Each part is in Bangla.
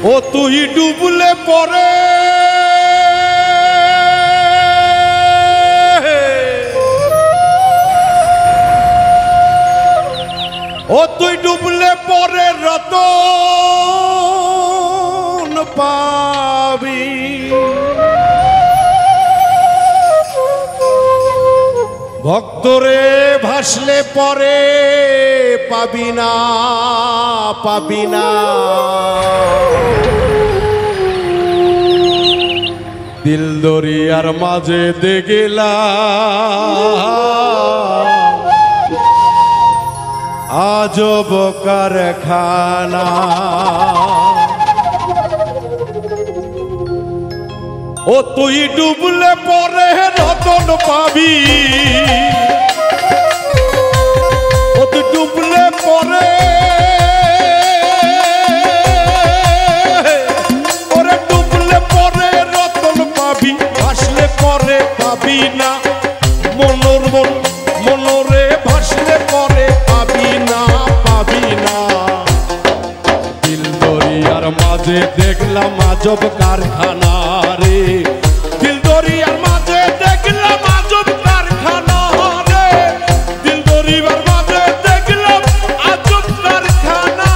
ও তুই ডুবলে পরে ও তুই ডুবলে পরে রতন পাবি ভক্তরে ভাসলে পরে পাবি না পাবি না দিল দরিয়ার মাঝে দেখলা আজব কারখানা ও তুই ডুবলে পরে রতন পাবি ও তুই ডুবলে পরে ওরে ডুবলে পরে রতন পাবি ভাসলে পরে পাবি না মনরে ভাসলে পরে পাবি না পাবি না দিল দরিয়ার মাঝে দেখলাম আজব কারখানা রে দিল দরিয়ার মাঝে দেখলাম আজব কারখানা রে দিল দরিয়ার মাঝে দেখলাম আজব কারখানা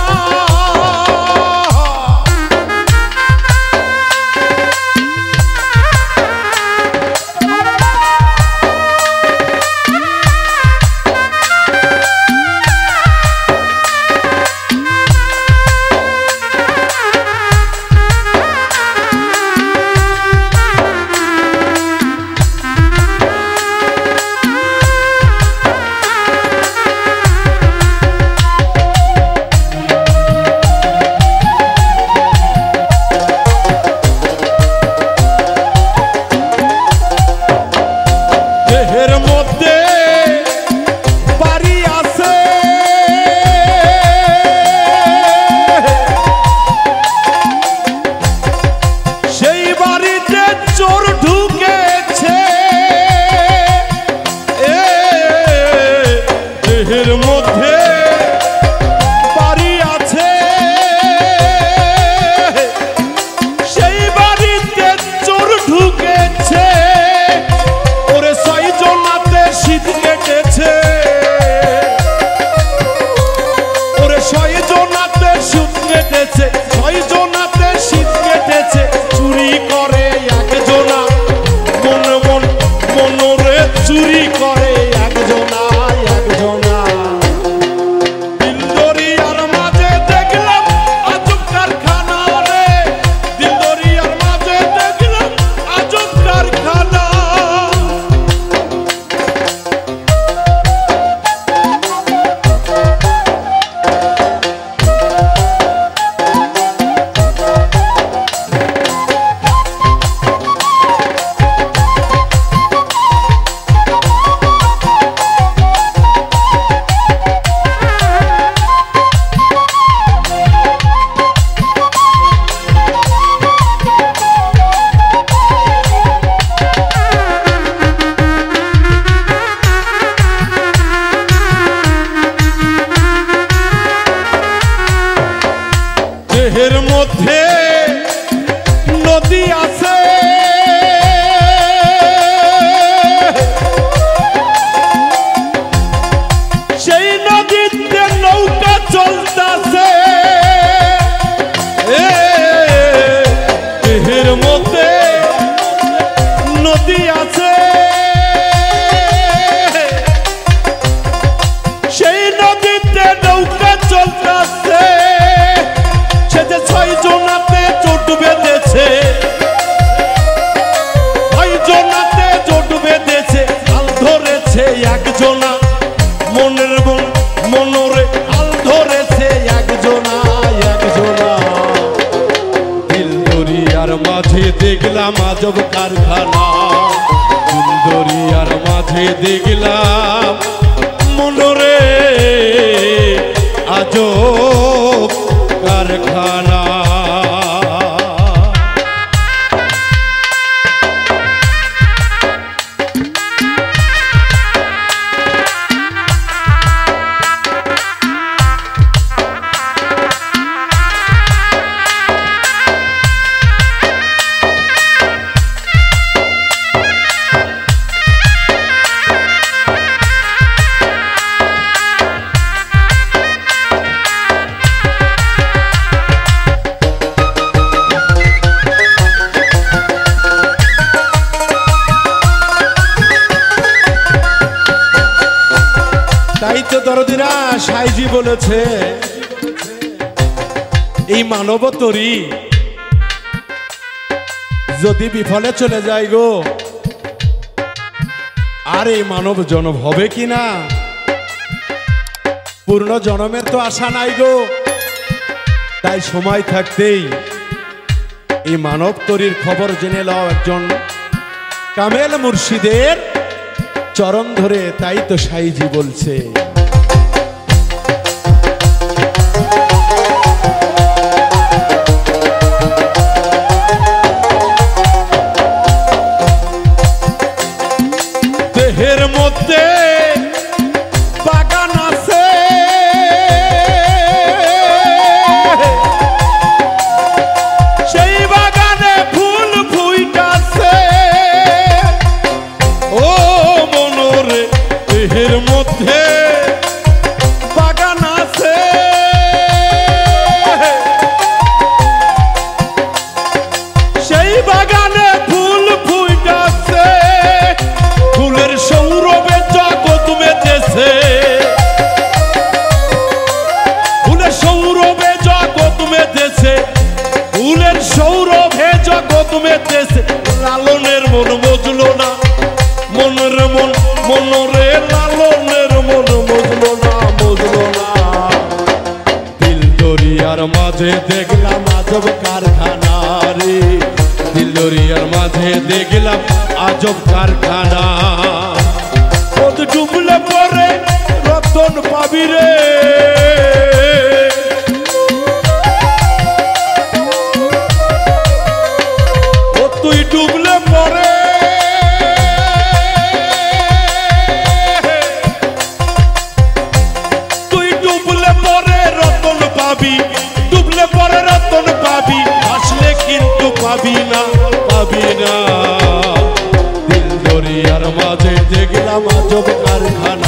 দেহের মধ্যে নদী আছে সেই নদীতে নৌকা চলতেছে দেহের মধ্যে নদী আছে সেই নদীতে নৌকা চলতেছে ছয় জনাতে জোট বেঁধেছে ছয় জনাতে জোট বেঁধেছে হাল ধরেছে একজনা মনরে হাল ধরেছে একজনা দিল দরিয়ার মাঝে দেখলাম আজব কারখানা দিল দরিয়ার মাঝে দেখলাম মনরে আজব কারখানা তাই তো দরদিরা সাইজি বলেছে এই মানব তরি যদি বিফলে চলে যায় গো আর এই মানব জনম হবে কি না পূর্ণ জনমের তো আশা নাই গো তাই সময় থাকতেই এই মানব তরির খবর জেনে লও একজন কামেল মুর্শিদের চরণ ধরে তাই তো সাইজি বলছে দেহের মধ্যে বাগান আছে সেই বাগানে ফুল ফুইটাছে ও মনরে দেহের মধ্যে বাগান আছে সেই বাগানে ফুল ফুইটাছে ফুলের সৌরভে জগৎ মেতেছে ফুলের সৌরভে জগৎ মেতেছে ফুলের সৌরভে জগৎ মেতেছে লালনের মন মজলো না মনের মন মনরে লালনের মন মজলো না দিল দরিয়ার মাঝে দেখলাম আজব কারখানা রে দিল দরিয়ার মাঝে দেখলাম আজব কারখানা পদ ডুবলে পরে রতন পাবি রে ও তুই ডুবলে পরে রতন পাবি ডুবলে পরে রতন পাবি আসলে কিন্তু পাবি না দিল দরিয়ার মাঝে দেখলাম আজব কারখানা